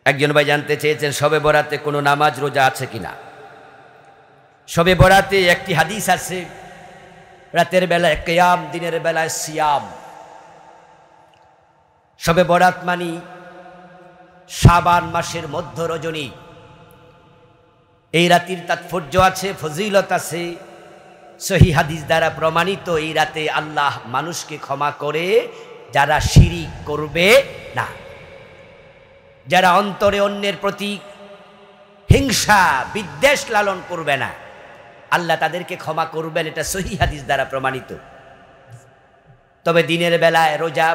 একজন ভাই জানতে চেয়েছেন শবে বরাতে কোনো নামাজ রোজা আছে কিনা। শবে বরাতে একটি হাদিস আছে, রাতের বেলায় কিয়াম, দিনের বেলায় সিয়াম। শবে বরাত মানি শাবান মাসের মধ্য রজনী। এই রাতের তাৎপর্য আছে, ফজিলত আছে, সহিহ হাদিস দ্বারা প্রমাণিত। এই রাতে আল্লাহ মানুষকে ক্ষমা করে যারা শিরিক করবে না, যারা অন্তরে অন্যের প্রতি হিংসা বিদ্বেষ লালন করবে না, আল্লাহ তাদেরকে ক্ষমা করবেন, এটা সহিহ হাদিস দ্বারা প্রমাণিত। তবে দিনের বেলায় রোজা,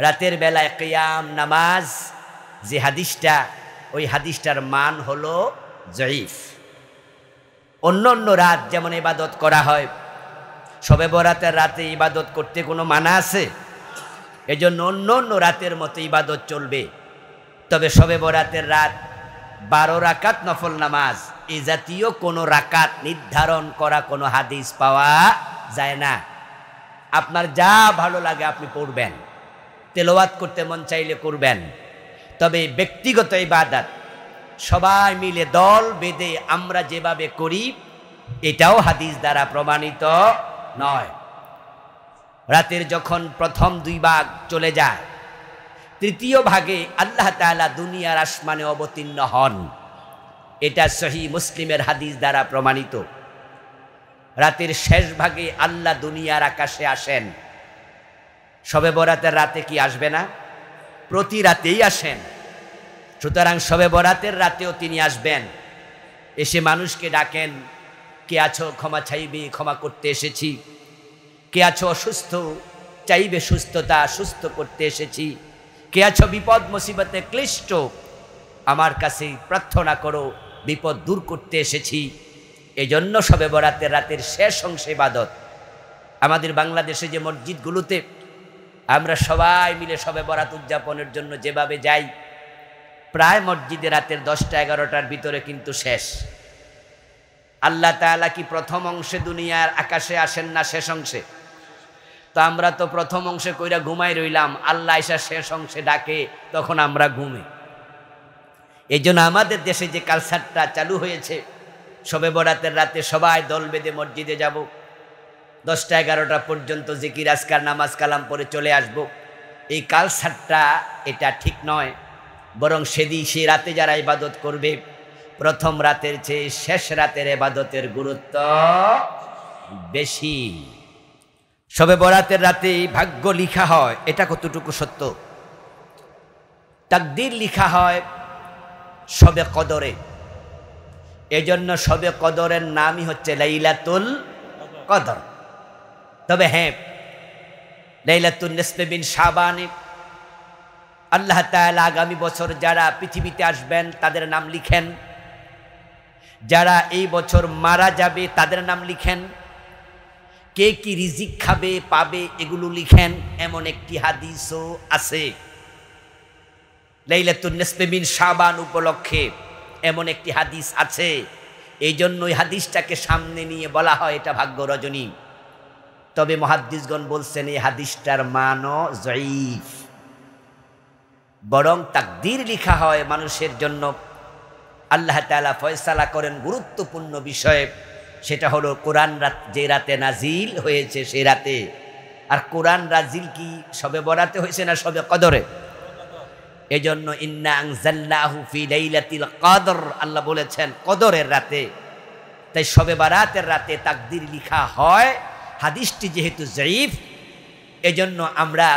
রাতের বেলায় কিয়াম নামাজ, যে হাদিসটা, ওই হাদিসটার মান হলো জয়ীফ। অন্য অন্য রাত যেমন ইবাদত করা হয়, শবে বরাতের রাতে ইবাদত করতে কোনো মানা আছে? এজন্য অন্য অন্য রাতের মতো ইবাদত চলবে। তবে শবে বরাতের রাত 12 রাকাত নফল নামাজ, এই জাতীয় কোনো রাকাত নির্ধারণ করা কোনো হাদিস পাওয়া যায় না। আপনার যা ভালো লাগে আপনি পড়বেন, তেলাওয়াত করতে মন চাইলে করবেন। তবে ব্যক্তিগত ইবাদত সবাই মিলে দল বেঁধে আমরা যেভাবে করি, এটাও হাদিস দ্বারা প্রমাণিত নয়। রাতের যখন প্রথম 2 ভাগ চলে যায়, তৃতীয় ভাগে আল্লাহ তাআলা দুনিয়ার আসমানে অবতীর্ণ হন। এটা সহিহ মুসলিমের হাদিস দ্বারা প্রমাণিত। রাতের শেষ ভাগে আল্লাহ দুনিয়ার আকাশে আসেন। শবে বরাতের রাতে কি আসবে না? প্রতি রাতেই আসেন। সুতরাং শবে বরাতের রাতেও তিনি আসবেন, এসে মানুষকে ডাকেন, কে আছো ক্ষমা চাইবে, ক্ষমা করতে এসেছি। কে আছো অসুস্থ, চাইবে সুস্থতা, সুস্থ করতে এসেছি। কে আছো বিপদ মুসিবতে ক্লিষ্ট, আমার কাছে প্রার্থনা করো, বিপদ দূর করতে এসেছি। এজন্য শবে বরাতের রাতের শেষ অংশে ইবাদত। আমাদের বাংলাদেশে যে মসজিদগুলোতে আমরা সবাই মিলে শবে বরাত উদযাপনের জন্য যেভাবে যাই, প্রায় মসজিদে রাতের 10টা-11টার ভিতরে কিন্তু শেষ। আল্লাহ তাআলা কি প্রথম অংশে দুনিয়ার আকাশে আসেন না শেষ অংশে? তো আমরা তো প্রথম অংশে কইরা ঘুমাই রইলাম, আল্লাহ এসে শেষ অংশে ডাকে, তখন আমরা ঘুমে। এই জন্য আমাদের দেশে যে কালচারটা চালু হয়েছে, শবে বরাতের রাতে সবাই দল বেঁধে মসজিদে যাব, 10টা-11টা পর্যন্ত জিকির আজকার নামাজ কালাম পরে চলে আসব, এই কালচারটা এটা ঠিক নয়। বরং সেই রাতে যারা ইবাদত করবে, প্রথম রাতের চেয়ে শেষ রাতের ইবাদতের গুরুত্ব বেশি। শবে বরাতের রাতে ভাগ্য লিখা হয়, এটা কতটুকু সত্য? তাকদীর লিখা হয় শবে কদরে। এজন্য শবে কদরের নামই হচ্ছে লাইলাতুল কদর। তবে হ্যাঁ, লাইলাতুন নিসফে মিন শাবানে আল্লাহ তাআলা আগামী বছর যারা পৃথিবীতে আসবেন তাদের নাম লিখেন, যারা এই বছর মারা যাবে তাদের নাম লিখেন, কে কি রিজিক খাবে পাবে এগুলো লিখেন। এমন একটি হাদিসও আছে লাইলাতুন নিসফে মিন শাবান উপলক্ষে, এমন একটি হাদিস আছে। এই জন্য ওই হাদিসটাকে সামনে নিয়ে বলা হয় এটা ভাগ্য রজনী। তবে মুহাদ্দিসগণ বলছেন এই হাদিসটার মানও জয়ীফ। বরং তাকদীর লিখা হয় মানুষের জন্য। আল্লাহ তাআলা ফয়সালা করেন গুরুত্বপূর্ণ বিষয়ে, সেটা হলো কোরআন যে রাতে নাজিল হয়েছে সেই রাতে। আর কোরআন নাজিল কি শবে বরাতে হয়েছে না শবে কদরে? এজন্য ইন্না আনজালনাহু ফি লাইলাতিল কদর, আল্লাহ বলেছেন কদরের রাতে। তাই শবে বরাতের রাতে তাকদীর লিখা হয়। হাদিসটি যেহেতু জয়ীফ, এজন্য আমরা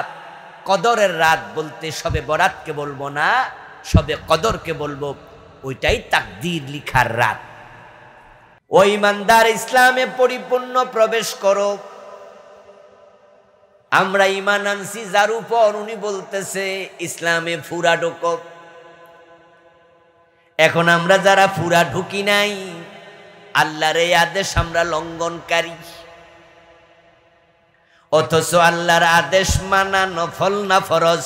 কদরের রাত বলতে শবে বরাতকে বলবো না, শবে কদরকে বলবো। ওইটাই তাকদীর লিখার রাত। ও ঈমানদার, ইসলামে পরিপূর্ণ প্রবেশ করো। আমরা ঈমান আনছি যার উপর, উনি বলতেছে ইসলামে ফুরা ঢোকো। এখন আমরা যারা ফুরা ঢুকি নাই, আল্লাহর এই আদেশ আমরা লঙ্ঘনকারী। অথচ আল্লাহর আদেশ মানা নফল না ফরজ।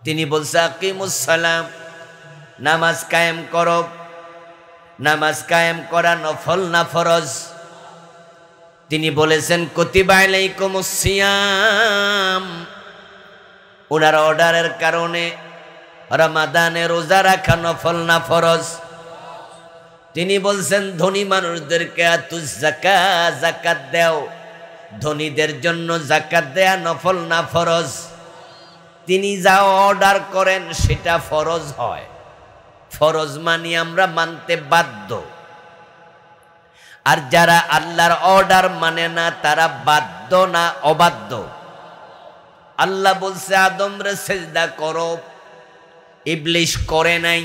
তিনি বলছে আকিমুস সালাম, নামাজ কায়েম করো। নামাজ কায়েম করা নফল না ফরজ। তিনি বলেছেন কুতিবা আলাইকুমুস সিয়াম, ওনার অর্ডারের কারণে রমাদানে রোজা রাখা নফল না ফরজ? তিনি বলছেন ধনী মানুষদেরকে আতুজ যাকাত, যাকাত দাও। ধনীদের জন্য যাকাত দেয়া নফল না ফরজ? তিনি যা অর্ডার করেন সেটা ফরজ হয়। ফরজ মানি আমরা মানতে বাধ্য। আর যারা আল্লাহর অর্ডার মানে না তারা বাধ্য না অবাধ্য? আল্লাহ বলছে আদম রে সেজদা করো, ইবলিশ করে নাই।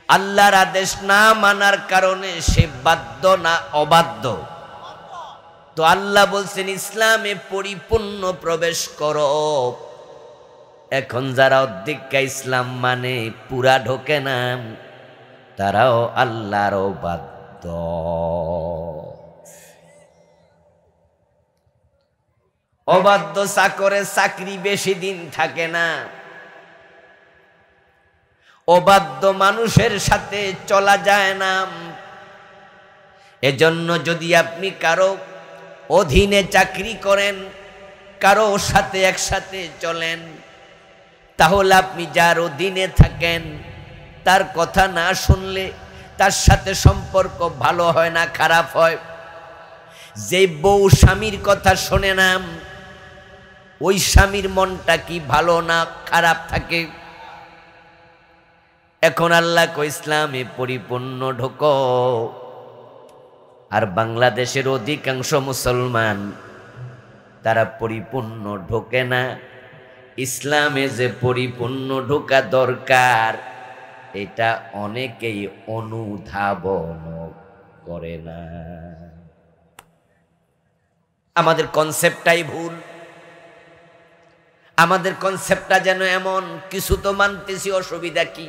আল্লাহর আদেশ না মানার কারণে সে বাধ্য না অবাধ্য? তো আল্লাহ বলছেন ইসলামে পরিপূর্ণ প্রবেশ করো। এখন যারা অর্ধেকা ইসলাম মানে পুরা ঢোকে না, তারাও আল্লাহর বাধ্য। অবাধ্য চাকরের চাকরি বেশি দিন থাকে না। অবাধ্য মানুষের সাথে চলা যায় না। এজন্য যদি আপনি কারো অধীনে চাকরি করেন, কারো সাথে একসাথে চলেন, তাহলে আপনি যার অধীনে থাকেন তার কথা না শুনলে তার সাথে সম্পর্ক ভালো হয় না, খারাপ হয়। যে বউ স্বামীর কথা শোনে না, ওই স্বামীর মনটা কি ভালো না খারাপ থাকে? এখন আল্লাহ কই ইসলামে পরিপূর্ণ ঢোকো। আর বাংলাদেশের অধিকাংশ মুসলমান তারা পরিপূর্ণ ঢোকে না। ইসলামে যে পরিপূর্ণ ঢোকা দরকার এটা অনেকেই অনুধাবন করে না। আমাদের কনসেপ্টটাই ভুল। আমাদের কনসেপ্টটা যেন এমন, কিছু তো মানতেছি, অসুবিধা কি?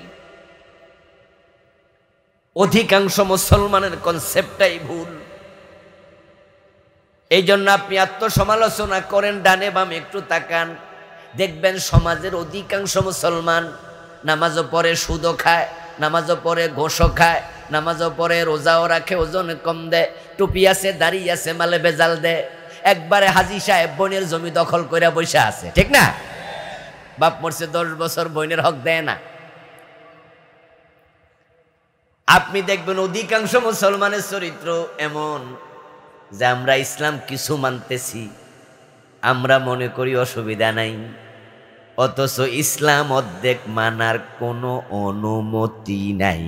অধিকাংশ মুসলমানের কনসেপ্টটাই ভুল। এই জন্য আপনি আত্মসমালোচনা করেন, ডানে বামে একটু তাকান, দেখবেন সমাজের অধিকাংশ মুসলমান নামাজও পড়ে, সুদও খায়, নামাজও পড়ে, ঘোষও খায়, নামাজও পড়ে, রোজাও রাখে, ওজনে কম দেয়, টুপি আছে, দাড়ি আছে, মালে বেজাল দেয়। একবারে হাজি সাহেব বোনের জমি দখল করে বসে আছে, ঠিক না? বাপ মরছে 10 বছর, বোনের হক দেয় না। আপনি দেখবেন অধিকাংশ মুসলমানের চরিত্র এমন যে আমরা ইসলাম কিছু মানতেছি, আমরা মনে করি অসুবিধা নাই, অথচ ইসলাম অর্ধেক মানার কোনো অনুমতি নাই।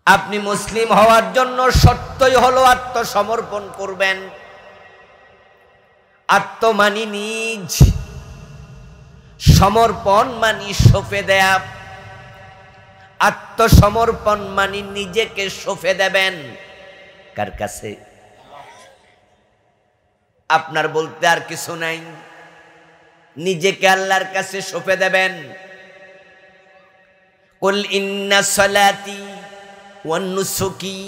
আপনি মুসলিম হওয়ার জন্য শর্তই হলো আত্মসমর্পণ করবেন। আত্মমানি নিজ, সমর্পণ মানি সঁপে দেয়া। আত্মসমর্পণ মানি নিজেকে সঁপে দেবেন কার কাছে? আপনার বলতে আর কিছু নাই, নিজেকে আল্লাহর কাছে সঁপে দেবেন। কুল ইন্না সালাতি ওয়া নুসুকি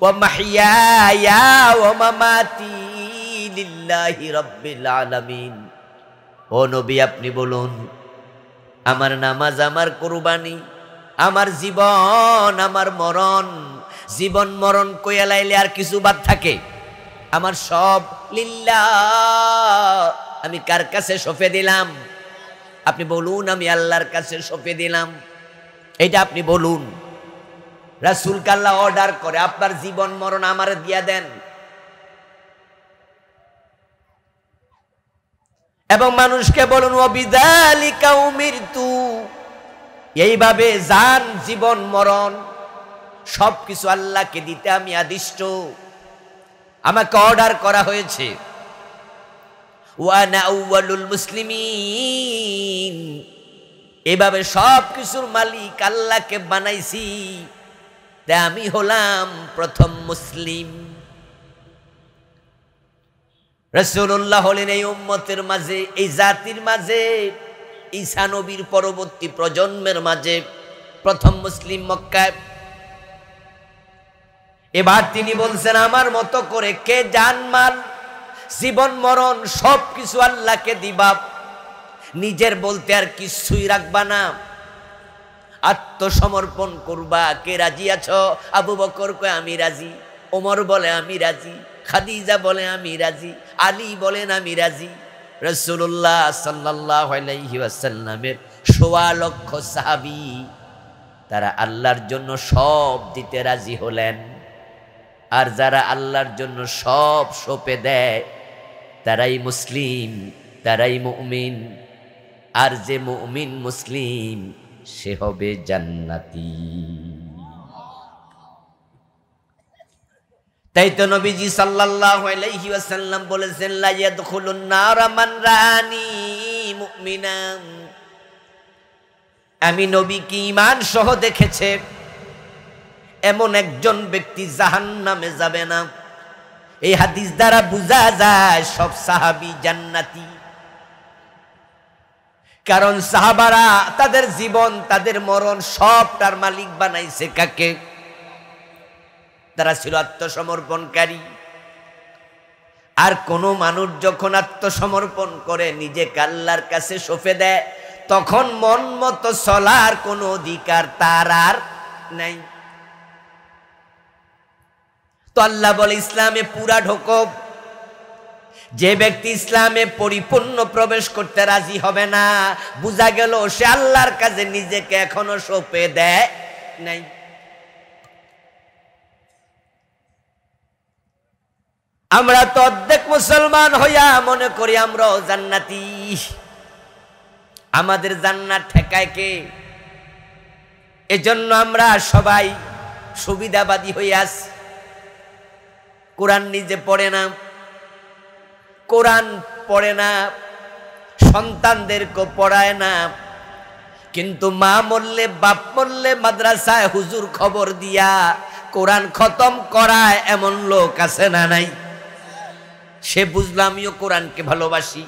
ওয়া মাহইয়ায়া ওয়া মামাতি লিল্লাহি রাব্বিল আলামিন। ও নবী, আপনি বলুন, আমার নামাজ, আমার কুরবানি, আমার জীবন, আমার মরণ, জীবন মরণ কইয়া লাইলে আর কিছু বাদ থাকে? আমার সব লিল্লাহ। আমি কার কাছে সঁপে দিলাম? আপনি বলুন, আমি আল্লাহর কাছে সঁপে দিলাম। এটা আপনি বলুন। রাসূলকে আল্লাহ অর্ডার করে আপনার জীবন মরণ আমারে দিয়া দেন, এবং মানুষকে বলুন ওয়াবিযালিকা উমিরতু, এইভাবে জান জীবন মরণ সবকিছু আল্লাহকে দিতে আমি আদিষ্ট, আমাকে অর্ডার করা হয়েছে। ওয়া আনা আউয়ালুল মুসলিমিন, এভাবে সব কিছুর মালিক আল্লাহকে বানাইছি, তাই আমি হলাম প্রথম মুসলিম। রাসূলুল্লাহ হলেন এই উম্মতের মাঝে, এই জাতির মাঝে, ঈসা নবীর পরবর্তী প্রজন্মের মাঝে প্রথম মুসলিম মক্কায়। এবার তিনি বলছেন আমার মতো করে কে জানমাল, জীবন মরণ সব কিছু আল্লাহকে দিবা, নিজের বলতে আর কিছুই রাখবা না, আত্মসমর্পণ করবা। কে রাজি আছো? আবু বকর কয় আমি রাজি, ওমর বলে আমি রাজি, খাদিজা বলে আমি রাজি, আলী বলেন আমি রাজি, রাসূলুল্লাহ সাল্লাল্লাহু আলাইহি ওয়াসাল্লামের ১৬ লক্ষ সাহাবী তারা আল্লাহর জন্য সব দিতে রাজি হলেন। আর যারা আল্লাহর জন্য সব সঁপে দেয় তারাই মুসলিম, তারাই মুমিন। আর যে মুমিন মুসলিম সে হবে জান্নাতি। তাই তো নবীজি সাল্লাল্লাহু আলাইহি ওয়াসাল্লাম বলেছেন, লা ইয়াদখুলুন নারা মান রানি মুমিনান। আমি নবীকে ঈমান সহ দেখেছে এমন একজন ব্যক্তি জাহান্নামে যাবে না। এই হাদিস দ্বারা বোঝা যায় সব সাহাবী জান্নাতি। কারণ সাহাবারা তাদের জীবন, তাদের মরণ সবটার মালিক বানাইছে কাকে? তারা ছিল আত্মসমর্পণকারী। আর কোন মানুষ যখন আত্মসমর্পণ করে নিজেকে আল্লাহর কাছে সঁপে দেয়, তখন মন মতো চলার কোনো অধিকার তার আর নাই। তো আল্লাহ বলে, ইসলামে পুরা ঢোকো। যে ব্যক্তি ইসলামে পরিপূর্ণ প্রবেশ করতে রাজি হবে না, বোঝা গেল সে আল্লাহর কাছে নিজেকে এখনো সঁপে দেয় নাই। আমরা তো অর্ধেক মুসলমান হইয়া মনে করি আমরাও জান্নাতি। আমাদের জান্নাত ঠেকায় কে? এজন্য আমরা সবাই সুবিধাবাদী হইয়া আছি। কোরআন নিজে পড়ে না, কোরআন পড়ে না, সন্তানদেরকে পড়ায় না, কিন্তু মা মরলে বাপ মরলে মাদ্রাসায় হুজুর খবর দিয়া কোরআন খতম করায় এমন লোক আছে না নাই? সে বুঝলো আমিও কোরআনকে ভালোবাসি,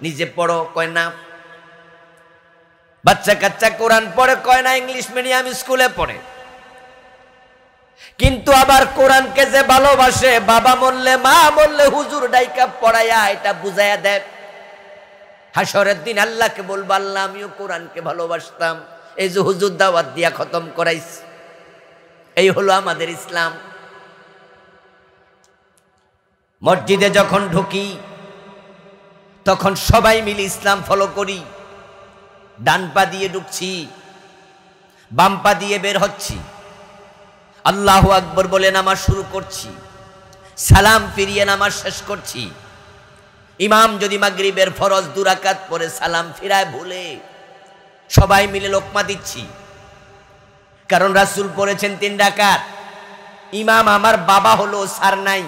নিজে পড়ো কয় না। বাচ্চা কাচ্চা কোরআন পড়ে কয় না, ইংলিশ মিডিয়াম স্কুলে পড়ে। কিন্তু আবার কোরআনকে যে ভালোবাসে, বাবা মরলে মা মরলে হুজুর ডাইকা পড়ায়া এটা বুঝাইয়া দেয়। হাসরের দিন আল্লাহকে বলবো, আল্লাহ আমিও কোরআনকে ভালোবাসতাম, এই যে হুজুর দাওয়াত দিয়া খতম করাইছে। এই হলো আমাদের ইসলাম। মসজিদে যখন ঢুকি তখন সবাই মিলে ইসলাম ফলো করি। ডান পা দিয়ে ঢুকছি, বাম পা দিয়ে বের হচ্ছি, আল্লাহু আকবার বলে নামাজ শুরু করছি, সালাম ফিরিয়ে নামাজ শেষ করছি। ইমাম যদি মাগরিবের ফরজ 2 রাকাত পরে সালাম ফিরায় ভুলে, সবাই মিলে লোকমা দিচ্ছি। কারণ রাসূল পড়েছেন 3 রাকাত। ইমাম আমার বাবা হলো সার নাই,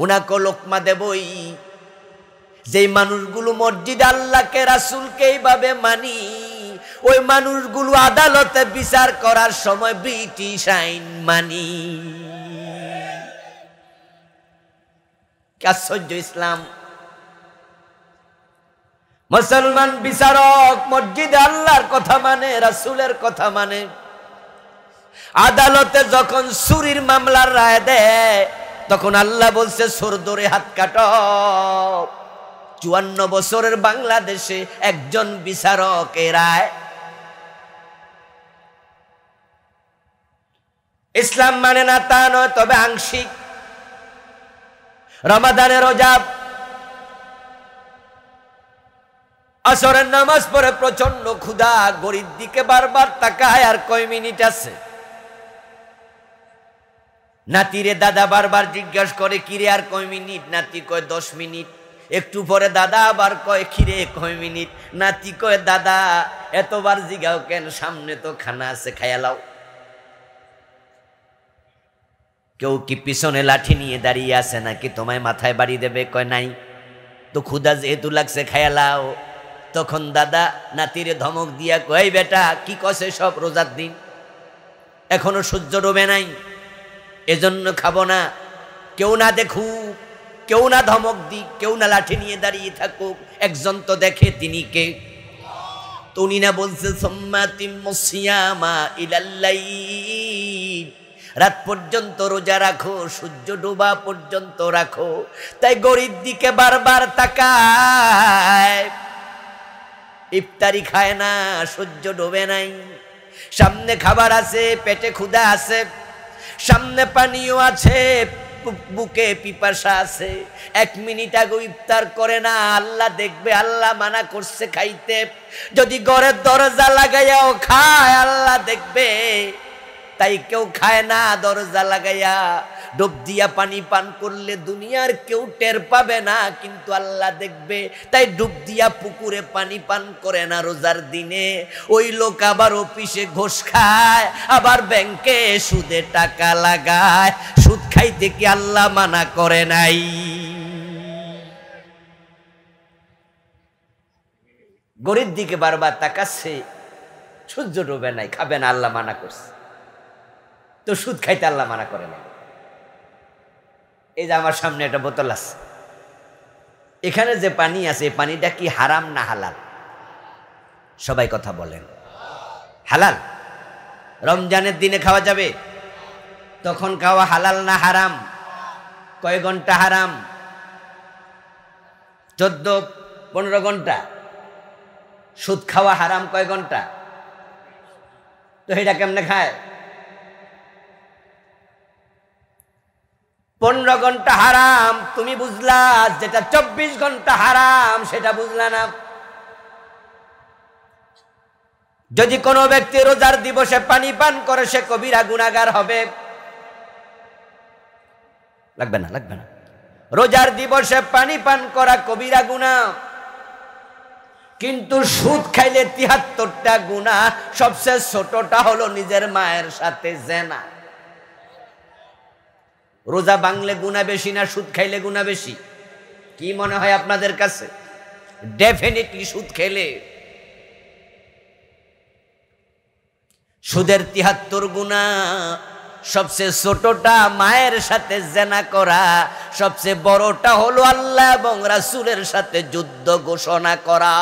উনাকে লোকমা দেবই। যেই মানুষগুলো মসজিদে আল্লাহকে রাসূলকে এইভাবে মানি, ওই মানুষগুলো আদালতে বিচার করার সময় ব্রিটিশ আইন মানি। কি আশ্চর্য ইসলাম! মুসলমান বিচারক মসজিদে আল্লাহর কথা মানে, রাসূলের কথা মানে। আদালতে যখন চুরির মামলার রায় দেয়, তখন আল্লাহ বলছে চোর ধরে হাত কাটো। 54 বছরের বাংলাদেশে একজন বিচারক এ রায়। ইসলাম মানে না তা নয়, তবে আংশিক। রমাদানের রোজা, আসরের নামাজ পড়ে প্রচন্ড ক্ষুধা, ঘড়ির দিকে বারবার তাকায় আর কয় মিনিট আছে। নাতিরে দাদা বারবার জিজ্ঞাসা করে, কিরে আর কয় মিনিট? নাতি কয় 10 মিনিট। একটু পরে দাদা আবার কয়, কিরে কয় মিনিট? নাতি কয়, দাদা এতবার জিগাও কেন? সামনে তো খানা আছে, খাইয়া লাও। কেউ কি পিছনে লাঠি নিয়ে দাঁড়িয়ে আছে নাকি তোমায় মাথায় বাড়ি দেবে? কয় নাই। তো ক্ষুধা যেহেতু লাগছে, খাইয়া লাও। তখন দাদা নাতিরে ধমক দিয়া কয়, বেটা কি কছে সব? রোজার দিন এখনো সূর্য ডোবে নাই, এজন্য খাবো না। কেউ না দেখুক, কেউ না ধমক দিক, কেউ না লাঠি নিয়ে দাঁড়িয়ে থাকুক, একজন তো দেখে, তিনি কে? তো উনি না বলছে সুম্মাতিম্মুস সিয়ামা ইলাল লাইল, রাত পর্যন্ত রোজা রাখো, সূর্য ডোবা পর্যন্ত রাখো। তাই ঘড়ির দিকে বারবার তাকায়, ইফতারি খায় না, সূর্য ডোবে নাই। সামনে খাবার আছে, পেটে ক্ষুধা আছে, সামনে পানিও আছে, বুকে পিপাসা আছে, 1 মিনিট আগে ইফতার করে না, আল্লাহ দেখবে, আল্লাহ মানা করছে খাইতে। যদি ঘরের দরজা লাগাইয়াও খায়, আল্লাহ দেখবে। তাই কেউ খায় না দরজা লাগাইয়া, ডুব দিয়া পানি পান করলে দুনিয়ার কেউ টের পাবে না, কিন্তু আল্লাহ দেখবে। তাই ডুব দিয়া পুকুরে পানি পান করে না রোজার দিনে। ওই লোক আবার অফিসে ঘুষ খায়, আবার ব্যাংকে সুদে টাকা লাগায়। সুদ খাইতে কি আল্লাহ মানা করে নাই? গরিব দিকে বারবার তাকাচ্ছে, সূর্য ডুবে নাই, খাবে না, আল্লাহ মানা করছে। তো সুদ খাইতে আল্লাহ মানা করে না। এই যে আমার সামনে একটা বোতল আছে, এখানে যে পানি আছে, এই পানিটা কি হারাম না হালাল? সবাই কথা বলেন। হালাল। রমজানের দিনে খাওয়া যাবে, তখন খাওয়া হালাল না হারাম? কয় ঘন্টা হারাম? 14-15 ঘন্টা। সুদ খাওয়া হারাম কয় ঘন্টা? তো এটা কেমনে খায়? 15 ঘন্টা হারাম তুমি বুঝলা, যেটা 24 ঘন্টা হারাম সেটা বুঝলা না। যদি কোনো ব্যক্তি রোজার দিবসে পানি পান করে, সে কবিরা গুনাহগার হবে। লাগবে না, লাগবে না। রোজার দিবসে পানি পান করা কবিরা গুনাহ, কিন্তু সুদ খাইলে 73টা গুনাহ। সবচেয়ে ছোটটা হলো নিজের মায়ের সাথে জেনা। রোজা ভাঙলে গুনাহ বেশি না সুদ খাইলে গুনাহ বেশি? কি মনে হয় আপনাদের কাছে? ডেফিনেটলি সুদ খেলে। সুদের 73 গুনাহ, সবচেয়ে ছোটটা মায়ের সাথে জেনা করা, সবচেয়ে বড়টা হলো আল্লাহ এবং রাসূলের সাথে যুদ্ধ ঘোষণা করা।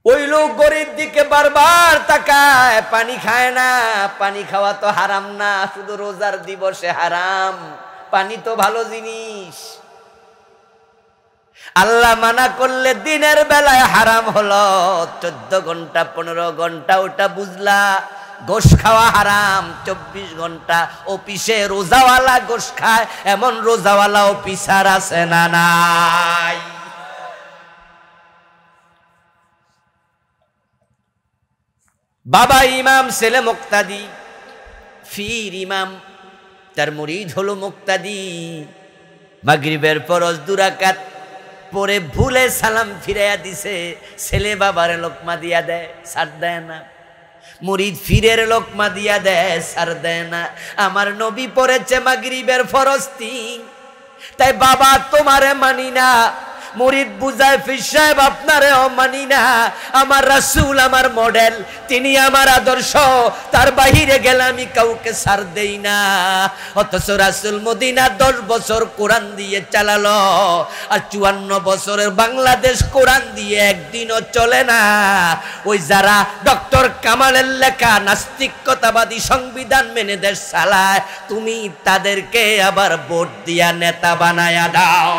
ওই লোক গরিব দিকে বারবার তাকায়, পানি খায় না। পানি খাওয়া তো হারাম না, শুধু রোজার দিবসে হারাম। পানি তো ভালো জিনিস, আল্লাহ মানা করলে দিনের বেলায় হারাম হলো। 14 ঘন্টা 15 ঘন্টা ওটা বুঝলা। গোশ খাওয়া হারাম, 24 ঘন্টা অফিসে রোজাওয়ালা গোশ খায়, এমন রোজাওয়ালা অফিসার আছে না নাই? বাবা ইমাম, ছেলে মুক্তাদি, ফির ইমাম, তার মুরিদ হলো মুক্তাদি। মাগরিবের ফরজ 2 রাকাত পরে ভুলে সালাম ফিরাইয়া দিছে, ছেলে বাবার লোকমা দিয়া দেয়, ছাড় দেয় না। মুরিদ ফিরের লোকমা দিয়া দেয়, ছাড় দেয় না। আমার নবী পড়েছে মাগরিবের ফরজ 3, তাই বাবা তোমারে মানি না। মুরিদ বুঝায়, ফির সাহেব আপনারেও মানি না। আমার রাসূল আমার মডেল, তিনি আমার আদর্শ, তার বাহিরে গেলে আমি কাউকে ছাড় দেই না। অথচ রাসূল মদিনা 10 বছর কোরআন দিয়ে চালালো, আর 54 বছরের বাংলাদেশ কোরআন দিয়ে একদিনও চলে না। ওই যারা ডক্টর কামালের লেখা নাস্তিকতাবাদী সংবিধান মেনে দেশ চালায়, তুমি তাদেরকে আবার ভোট দিয়া নেতা বানায়া দাও।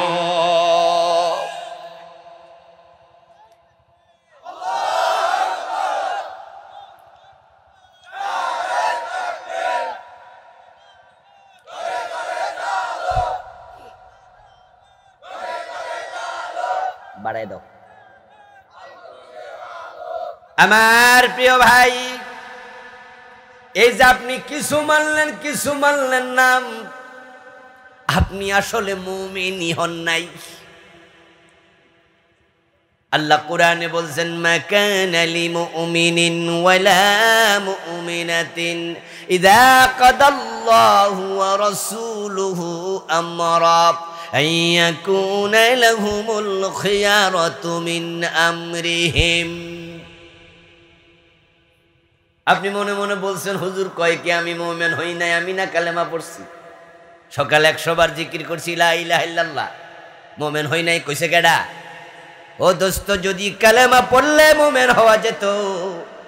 বাড়াই দাও। আমার প্রিয় ভাই, এই যে আপনি কিছু মানলেন না, আপনি আসলে মুমিনই হন নাই। আল্লাহ কোরআনে বলছেন, মা কানা লিমুমিনিন ওয়ালা মুমিনাতিন ইযা কাদাল্লাহু ওয়া রাসূলুহু আমরা আন ইয়াকুনা লাহুমুল খিয়ারাতু মিন আমরিহিম। আপনি মনে মনে বলছেন, হুজুর কয় কি আমি মুমিন হই নাই? আমি না কালেমা পড়ছি, সকালে 100 বার জিকির করছি লা ইলাহা ইল্লাল্লাহ, মুমিন হই নাই কইছে কেডা? ও দোস্ত, যদি কালেমা পড়লে মুমিন হওয়া যেত,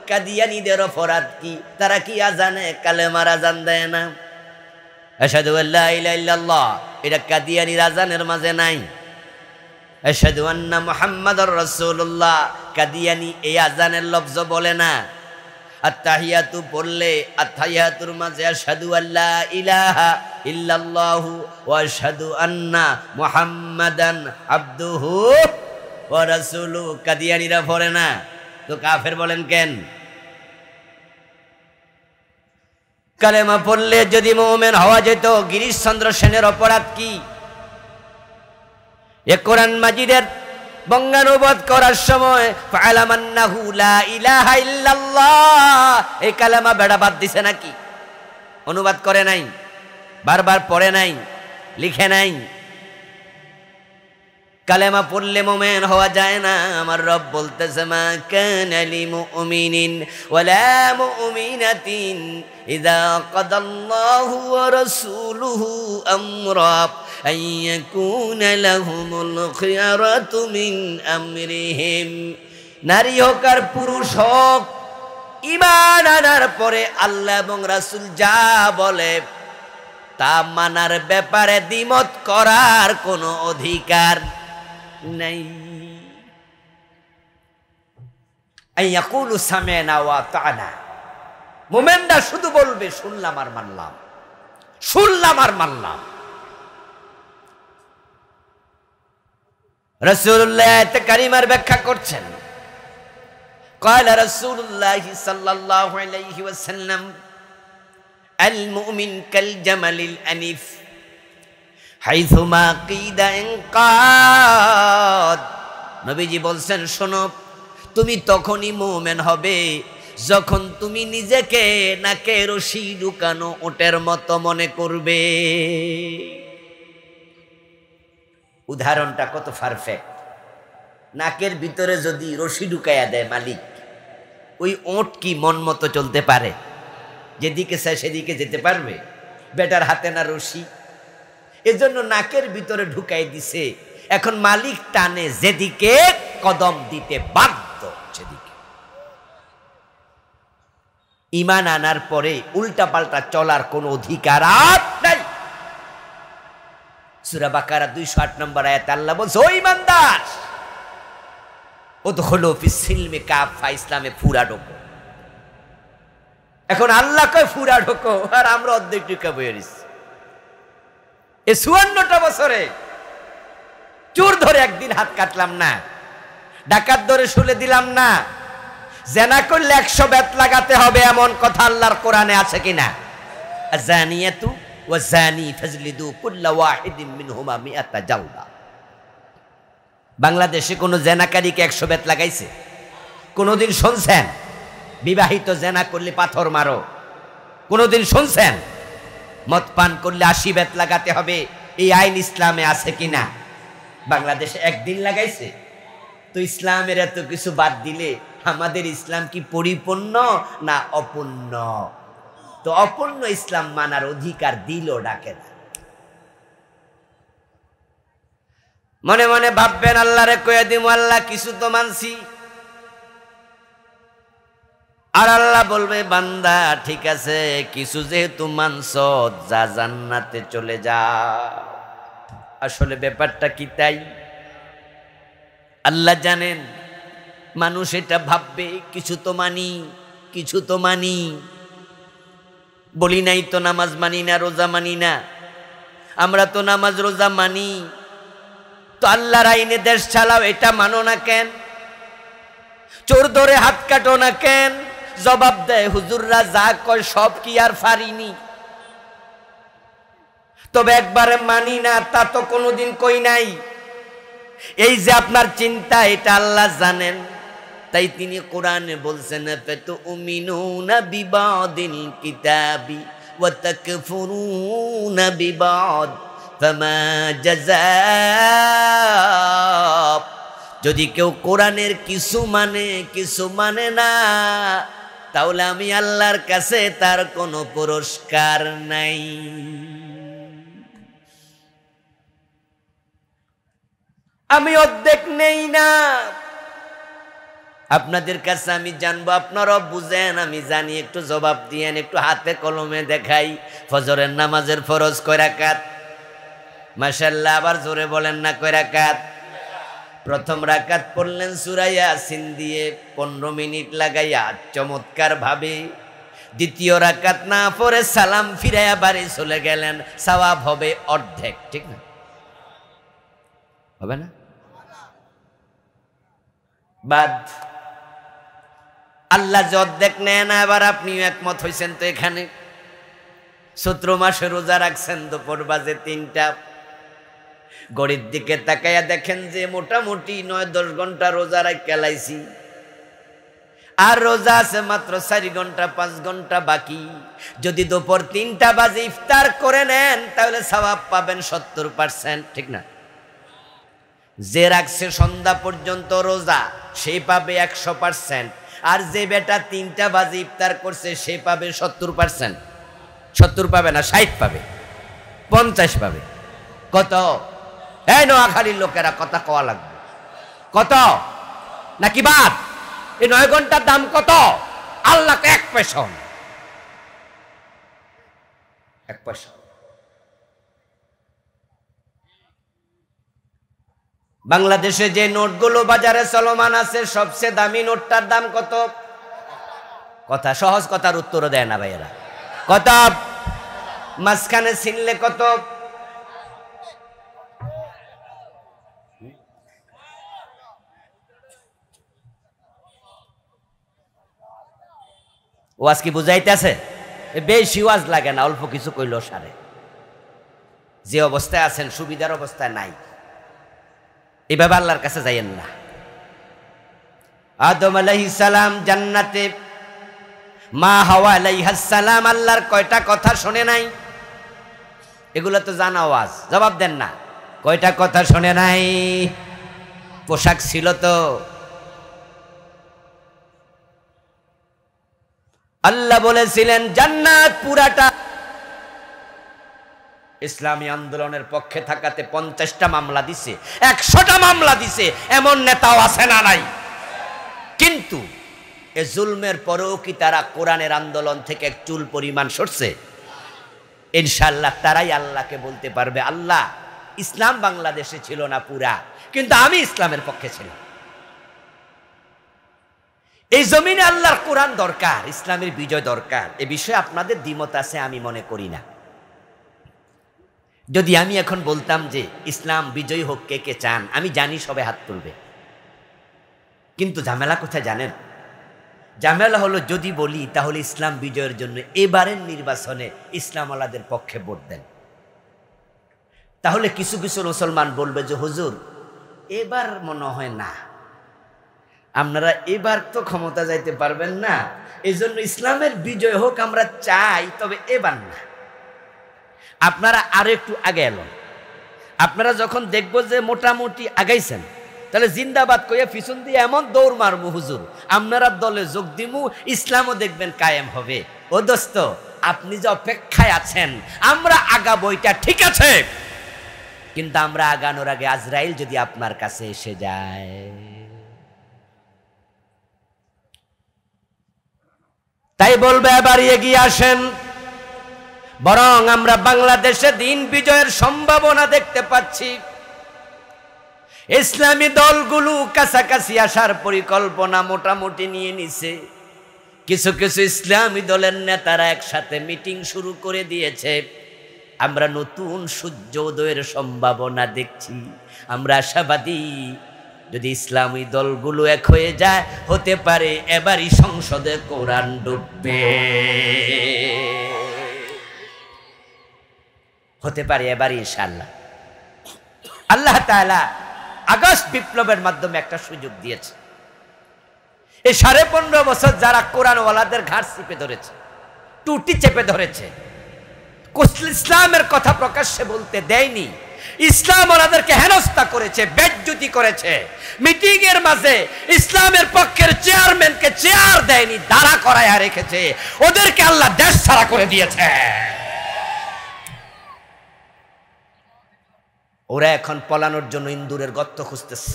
কাদিয়ানীদের অপরাধ কি? তারা কি আজানে কালেমার আজান দেয় না? আশহাদু আল্লা ইলাহা ইল্লাল্লাহ, এটা কাদিয়ানীর আজানের মাঝে নাই। আশহাদু আন্না মুহাম্মাদুর রাসূলুল্লাহ, কাদিয়ানী এই আজানের লফজ বলে না। আত্তাহিয়াতু পড়লে আত্তাহিয়াতুর মাঝে আশহাদু আল্লা ইলাহা ইল্লাল্লাহু ওয়া আশহাদু আন্না মুহাম্মাদান আবদুহু ওয়া রাসূলুহু কাদিয়ানীরা পড়ে না, তো কাফের বলেন কেন? কালেমা পড়লে যদি মুমিন হওয়া যেত, গিরিশচন্দ্র সেনের অপরাধ কি? এ কোরআন মাজিদের বঙ্গানুবাদ করার সময় ফালামান্নাহু লা ইলাহা ইল্লাল্লাহ এই কালেমা বেড়া বাদ দিছে নাকি? অনুবাদ করে নাই, বারবার পড়ে নাই, লিখে নাই। কালেমা পড়লে মুমিন হওয়া যায় না। আমার রব বলতেছে মা কানা লিমুমিনিন ওয়ালা মুমিনাতিন ইযা কাদাল্লাহু ওয়া রাসূলুহু আমরা আন ইয়াকুনা লাহুমুল খিয়ারাতু মিন আমরিহিম। নারী হোক আর পুরুষ হোক, ঈমান আনার পরে আল্লাহ এবং রাসূল যা বলে তা মানার ব্যাপারে দ্বিমত করার কোনো অধিকার নাই। আইয়াকুলু সামি'না ওয়া আতা'না, মুমিনরা শুধু বলবে শুনলাম আর মানলাম, শুনলাম আর মানলাম। রাসূলুল্লাহ আয়াত কারিমার ব্যাখ্যা করছেন, ক্বালা রাসূলুল্লাহ সাল্লাল্লাহু আলাইহি ওয়াসাল্লাম আল মুমিন কাল জামালিল আনিফ হাইথুমা কিদা ইনকাদ। নবীজি বলছেন শোনো, তুমি তখনই মুমিন হবে যখন তুমি নিজেকে নাকে রশি ঢুকানো ওটের মতো মনে করবে। উদাহরণটা কত পারফেক্ট। নাকের ভিতরে যদি রশি ঢুকাইয়া দেয় মালিক, ওই ওট কি মন মতো চলতে পারে? যেদিকে চায় সেদিকে যেতে পারবে? বেটার হাতে না রশি, এজন্য নাকের ভিতরে ঢুকাই দিছে। এখন মালিক টানে যেদিকে, কদম দিতে বাধ্য সেদিকে। ঈমান আনার পরে উল্টা পাল্টা চলার কোন অধিকার আর নাই। সূরা বাকারা 208 নম্বর আয়াত আল্লাহ বলছে, ও ঈমানদার, উদখুলু ফিস সিলমি কাফা, ইসলামে পুরা ঢোকো। এখন আল্লাহ কয় পুরা ঢোকো, আর আমরা অর্ধেক ঢুকা বইয়ে দিছি। এই 54টা বছরে চোর ধরে একদিন হাত কাটলাম না, ডাকাত ধরে শুলে দিলাম না, জেনা করলে 100 বেত লাগাতে হবে এমন কথা আল্লাহর কোরআনে আছে কিনা? আযানিয়াতু ওয়া যানি ফাজলিদু কুল্লা ওয়াহিদিন মিনহুমা মিআতা জালদা। বাংলাদেশে কোন জেনাকারীকে 100 বেত লাগাইছে? কোনদিন শুনছেন? বিবাহিত জেনা করলে পাথর মারো, কোনদিন শুনছেন? মদ পান করলে 80 বেত লাগাতে হবে, এই আইন ইসলামে আছে কিনা? বাংলাদেশে একদিন লাগাইছে? তো ইসলামের এত কিছু বাদ দিলে আমাদের ইসলাম কি পরিপূর্ণ না অপূর্ণ? তো অপূর্ণ ইসলাম মানার অধিকার দিল ডাকে না। মনে মনে ভাববেন আল্লাহরে কইয়া দিমু, আল্লাহ কিছু তো মানছি। আর আল্লাহ বলবে বান্দা ঠিক আছে, কিছু যেহেতু মানছ, যা জান্নাতে চলে যা। আসলে ব্যাপারটা কি তাই? আল্লাহ জানেন মানুষ এটা ভাববে কিছু তো মানি, কিছু তো মানি। বলি নাই তো নামাজ মানি না, রোজা মানি না। আমরা তো নামাজ রোজা মানি, তো আল্লাহর আইনে দেশ চালাও, এটা মানো না কেন? চোর ধরে হাত কাটো না কেন? জবাব দেয় হুজুররা যা কয় সব কি আর পারিনি? তবে একবারে মানি না তা তো কোনোদিন কই নাই। এই যে আপনার চিন্তা, এটা আল্লাহ জানেন, তাই তিনি কোরআনে বলছেন ফাতুমিনুনা বিবাদিল কিতাবি ওয়া তাকফুরুনা বিবাদ ফামা জাযাআ। যদি কেউ কোরআনের কিছু মানে কিছু মানে না, তাহলে আমি আল্লাহর কাছে তার কোনো পুরস্কার নাই। আমি অর্ধেক নেই না। আপনাদের কাছে আমি জানবো, আপনারাও বুঝেন, আমি জানি, একটু জবাব দিয়েন, একটু হাতে কলমে দেখাই। ফজরের নামাজের ফরজ কয় রাকাত? মাশাআল্লাহ, আবার জোরে বলেন না কয় রাকাত? প্রথম রাকাত পড়লেন সূরা ইয়াসিন দিয়ে 15 মিনিট লাগাইয়া চমৎকার ভাবে। দ্বিতীয় রাকাত না পড়ে সালাম ফিরাইয়া বাড়ি চলে গেলেন, সওয়াব হবে অর্ধেক। ঠিক না? হবে না? বাদ আল্লাহ যে অর্ধেক নেয় না, এবার আপনিও একমত হয়েছেন তো। এখানে চৈত্র মাসে রোজা রাখছেন, দুপুর বাজে 3টা, ঘড়ির দিকে তাকাইয়া দেখেন যে মোটামুটি 9-10 ঘন্টা রোজা রাখা লাইছি, আর রোজা আছে মাত্র 4 ঘন্টা 5 ঘন্টা বাকি। যদি দুপুর 3টা বাজে ইফতার করে নেন তাহলে সওয়াব পাবেন 70%। ঠিক না? যে রাখছে সন্ধ্যা পর্যন্ত রোজা সে পাবে 100%, আর যে বেটা 3টা বাজে ইফতার করছে সে পাবে 70%। 70 পাবে না, 60 পাবে, 50 পাবে। কত? এই নোয়াখালীর লোকেরা কথা কওয়া লাগবে। কত নাকি বাদ? এই 9 ঘন্টার দাম কত? আল্লাহকে 1 পয়সা, 1 পয়সা। বাংলাদেশে যে নোটগুলো বাজারে চলমান আছে, সবচেয়ে দামি নোটটার দাম কত? কথা সহজ, কথার উত্তরও দেয় না ভাইয়েরা। কত? মাঝখানে ছিনলে কত? ওয়াজ কি বুঝাইতেছে? বেশি ওয়াজ লাগে না, অল্প কিছু কইল সারে। যে অবস্থায় আছেন সুবিধার অবস্থায় নাই, এভাবে আল্লাহর কাছে যাইয়েন না। আদম আলাইহিস সালাম জান্নাতে, মা হাওয়া আলাইহাস সালাম আল্লাহর কয়টা কথা শুনে নাই? এগুলো তো জানা ওয়াজ, জবাব দেন না। কয়টা কথা শুনে নাই? পোশাক ছিল তো? আল্লাহ বলেছিলেন জান্নাত পুরাটা। ইসলামী আন্দোলনের পক্ষে থাকাতে 50টা মামলা দিছে, 100টা মামলা দিছে, এমন নেতাও আছে না নাই? কিন্তু এ জুলমের পরেও কি তারা কোরআনের আন্দোলন থেকে এক চুল পরিমাণ সরছে? ইনশাআল্লাহ তারাই আল্লাহকে বলতে পারবে, আল্লাহ ইসলাম বাংলাদেশে ছিল না পুরা, কিন্তু আমি ইসলামের পক্ষে ছিলাম। এই জমিনে আল্লাহর কোরআন দরকার, ইসলামের বিজয় দরকার। এ বিষয়ে আপনাদের দ্বিমত আছে আমি মনে করি না। যদি আমি এখন বলতাম যে ইসলাম বিজয়ী হোক, কে কে চান, আমি জানি সবাই হাত তুলবে, কিন্তু ঝামেলা কোথায় জানেন? ঝামেলা হলো যদি বলি তাহলে ইসলাম বিজয়ের জন্য এবারের নির্বাচনে ইসলামওয়ালাদের পক্ষে ভোট দেন, তাহলে কিছু কিছু মুসলমান বলবে যে হুজুর এবার মনে হয় না, আপনারা এবার তো ক্ষমতা যাইতে পারবেন না, এই জন্য ইসলামের বিজয় হোক আমরা চাই, তবে এবার না। আপনারা আরো একটু আগে এলেন, আপনারা যখন দেখব যে মোটামুটি আগাইছেন, তাহলে জিন্দাবাদ কইয়া পিছন দিয়ে এমন দৌড় মারবো হুজুর, আপনারা দলে যোগ দিমু, ইসলামও দেখবেন কায়েম হবে। ও দোস্ত, আপনি যে অপেক্ষায় আছেন, আমরা আগাবো এটা ঠিক আছে, কিন্তু আমরা আগানোর আগে আজরাইল যদি আপনার কাছে এসে যায়, তাই বলবে এবার এগিয়ে আসেন। বরং আমরা বাংলাদেশে দিন বিজয়ের সম্ভাবনা দেখতে পাচ্ছি। ইসলামী দলগুলো কাছাকাছি আসার পরিকল্পনা মোটামুটি নিয়ে নিছে। কিছু কিছু ইসলামী দলের নেতারা একসাথে মিটিং শুরু করে দিয়েছে। আমরা নতুন সূর্যোদয়ের সম্ভাবনা দেখছি। আমরা আশাবাদী, যদি ইসলামী দলগুলো এক হয়ে যায়, হতে পারে এবারই সংসদে কোরআন ডুববে, হতে পারে এবারই ইনশাআল্লাহ। আল্লাহ তাআলা আগস্ট বিপ্লবের মাধ্যমে একটা সুযোগ দিয়েছে। এই 15.5 বছর যারা কোরআনওয়ালাদের ঘাড় চেপে ধরেছে, টুটি চেপে ধরেছে, ইসলামের কথা প্রকাশ্যে বলতে দেয়নি, ইসলাম ওনাদেরকে হেনস্থা করেছে, বেজ্জতি করেছে, মিটিং এর মাঝে ইসলামের পক্ষের চেয়ারম্যানকে চেয়ার দেয়নি, দাঁড়া করায়া রেখেছে, ওদেরকে আল্লাহ দেশ ছাড়া করে দিয়েছে। ওরা এখন পলানোর জন্য ইন্দুরের গর্ত খুঁজতেছে।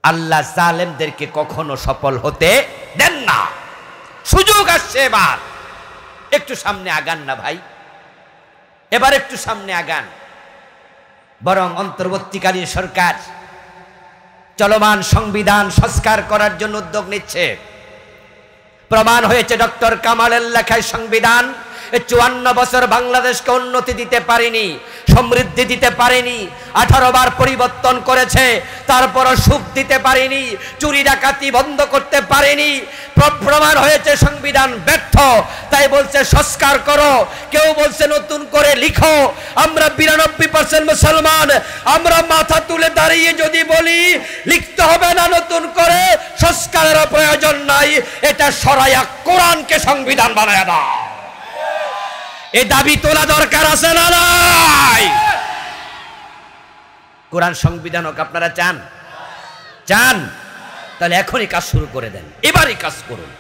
আল্লাহ জালেমদেরকে কখনো সফল হতে দেন না। সুযোগ আসছে, এবার একটু সামনে আগান না ভাই, এবার একটু সামনে আগান। বরং অন্তর্বর্তীকালীন সরকার চলমান সংবিধান সংস্কার করার জন্য উদ্যোগ নিচ্ছে। প্রমাণ হয়েছে ডক্টর কামালের লেখায় সংবিধান 54 বছর বাংলাদেশকে উন্নতি দিতে পারেনি, সমৃদ্ধি দিতে পারেনি, 18 বার পরিবর্তন করেছে, তারপরও সুখ দিতে পারেনি, চুরি ডাকাতি বন্ধ করতে পারেনি। প্রমাণ হয়েছে সংবিধান ব্যর্থ, তাই বলছে সংস্কার করো, কেউ বলছে নতুন করে লিখো। আমরা 92% মুসলমান, আমরা মাথা তুলে দাঁড়িয়ে যদি বলি লিখতে হবে না নতুন করে, সংস্কারের প্রয়োজন নাই, এটা সরাইয়া কোরআনকে সংবিধান বানায় দাও, এই দাবি তোলা দরকার আছে না নাই? কোরআন সংবিধান হোক আপনারা চান? চান? তাহলে এখনই কাজ শুরু করে দেন, এবারই কাজ করুন।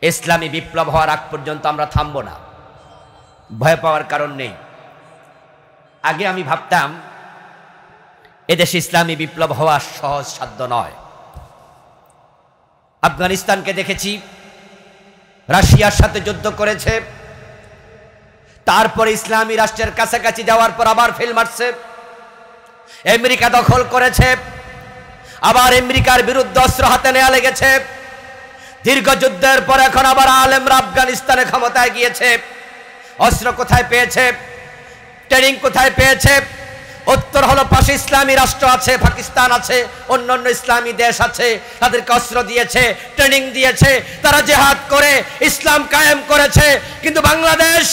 ইসলামী বিপ্লব হওয়ার আগ পর্যন্ত আমরা থামবো না, ভয় পাওয়ার কারণ নেই। আগে আমি ভাবতাম এদেশে ইসলামী বিপ্লব হওয়া সহজ সাধ্য নয়। আফগানিস্তানকে দেখেছি, রাশিয়ার সাথে যুদ্ধ করেছে, তারপরে ইসলামী রাষ্ট্রের কাছাকাছি যাওয়ার পর আবার ফেল মারছে। আমেরিকা দখল করেছে, আবার আমেরিকার বিরুদ্ধে অস্ত্র হাতে নেওয়া লেগেছে। দীর্ঘ যুদ্ধের পর এখন আবার আলেমরা আফগানিস্তানে ক্ষমতায় গিয়েছে। অস্ত্র কোথায় পেয়েছে? ট্রেনিং কোথায় পেয়েছে? উত্তর হলো পাশে ইসলামী রাষ্ট্র আছে, পাকিস্তান আছে, অন্যান্য ইসলামী দেশ আছে, তাদেরকে অস্ত্র দিয়েছে, ট্রেনিং দিয়েছে, তারা জিহাদ করে ইসলাম কায়েম করেছে। কিন্তু বাংলাদেশ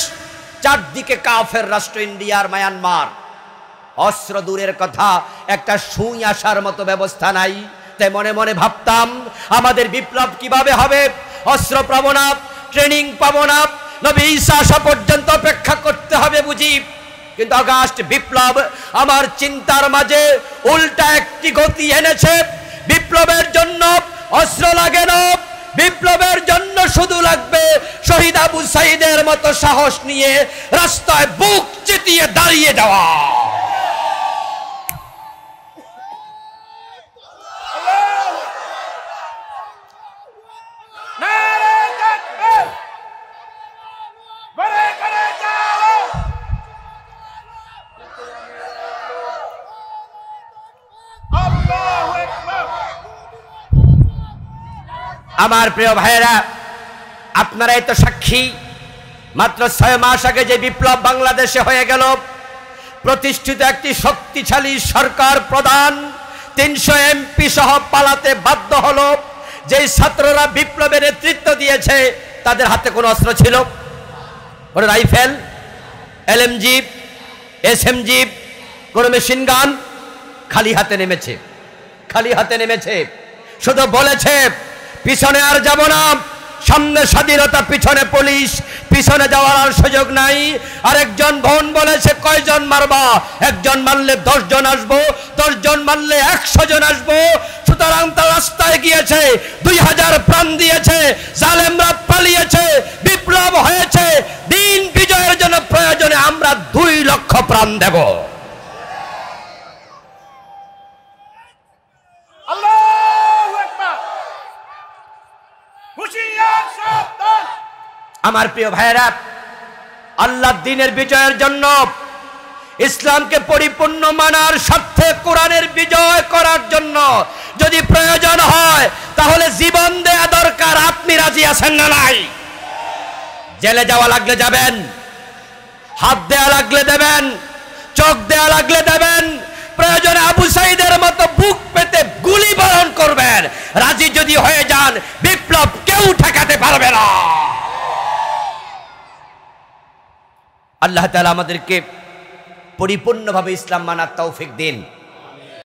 চারদিকে কাফের রাষ্ট্র, ইন্ডিয়ার মায়ানমার, অস্ত্র দূরের কথা, একটা সুই আসার মতো ব্যবস্থা নাই। তাই মনে মনে ভাবতাম আমাদের বিপ্লব কিভাবে হবে? অস্ত্র পাবো না, ট্রেনিং পাবো না, নবী ঈসা আসা পর্যন্ত অপেক্ষা করতে হবে বুঝি। কিন্তু আগস্ট বিপ্লব আমার চিন্তার মাঝে উল্টা একটি গতি এনেছে। বিপ্লবের জন্য অস্ত্র লাগে না, বিপ্লবের জন্য শুধু লাগবে শহীদ আবু সাইদের মতো সাহস নিয়ে রাস্তায় বুক চিতিয়ে দাঁড়িয়ে যাওয়া। আমার প্রিয় ভাইয়েরা, আপনারাই তো সাক্ষী। মাত্র 6 মাস আগে যে বিপ্লব বাংলাদেশে হয়ে গেল, প্রতিষ্ঠিত একটি শক্তিশালী সরকার প্রধান 300 এমপি সহ পালাতে বাধ্য হলো। যেই ছাত্ররা বিপ্লবের নেতৃত্ব দিয়েছে তাদের হাতে কোনো অস্ত্র ছিল? কোনো রাইফেল, এলএমজি, এসএমজি, কোনো মেশিন গান? খালি হাতে নেমেছে, খালি হাতে নেমেছে। শুধু বলেছে পিছনে আর যাব না, সামনে স্বাধীনতা, পিছনে পুলিশ, পিছনে যাওয়ার আর সুযোগ নাই। আরেকজন বোন বলেছে কয়জন মারবা? একজন মারলে 10 জন আসবো, 10 জন মারলে 100 জন আসবো। সুতরাং তার রাস্তায় গিয়েছে, 2000 প্রাণ দিয়েছে, জালেমরা পালিয়েছে, বিপ্লব হয়েছে। দিন বিজয়ের জন্য প্রয়োজনে আমরা 2 লক্ষ প্রাণ দেব। আমার প্রিয় ভাইয়েরা, আল্লাহর দ্বীনের বিজয়ের জন্য, ইসলামকে পরিপূর্ণ মানার স্বার্থে, কোরআনের বিজয় করার জন্য যদি প্রয়োজন হয় তাহলে জীবন দেয়া দরকার। আপনি রাজি আছেন না নাই? জেলে যাওয়া লাগলে যাবেন, হাত দেয়া লাগলে দেবেন, চোখ দেয়া লাগলে দেবেন, প্রয়োজনে আবু সাইদের মতো বুক পেতে গুলি বরণ করবেন। রাজি যদি হয়ে যান, বিপ্লব কেউ ঠেকাতে পারবে না। আল্লাহ তাআলা আমাদেরকে পরিপূর্ণভাবে ইসলাম মানার তৌফিক দিন।